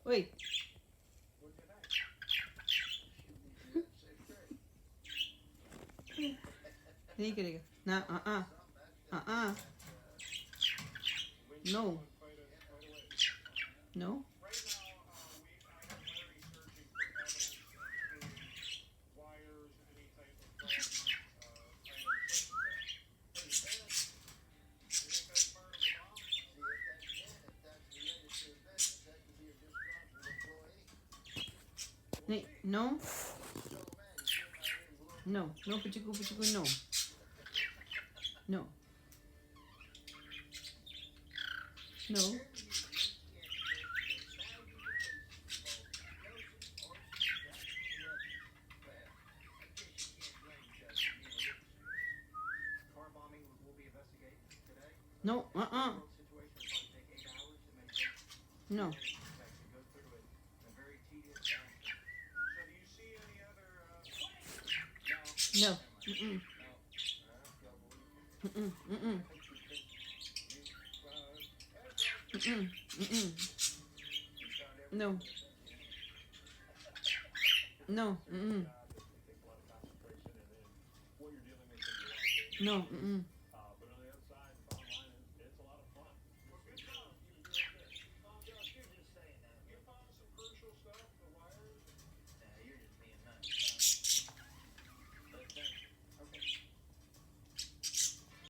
Wait. Hindi ka. Na, No. No? No? No. No, Puchiku, no. No. No. No, No. No. Mm-mm. Mm-mm. Mm-mm. Mm-mm. Mm-mm. No. No. Mm-mm. No. Mm-mm.